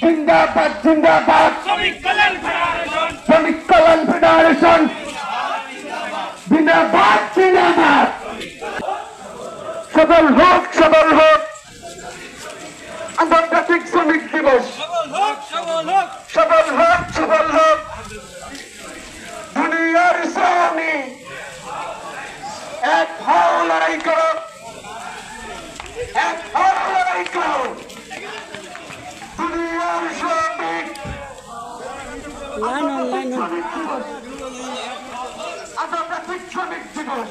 जिंदाबाद जिंदाबाद श्रमिक कल्याण फेडरेशन जिंदाबाद जिंदाबाद सफल হোক আন্তর্জাতিক শ্রমিক দিবস সফল হোক দুনিয়ার শ্রমিক এক হও লড়াই করো দুনিয়ার শ্রমিক আন্তর্জাতিক শ্রমিক দিবস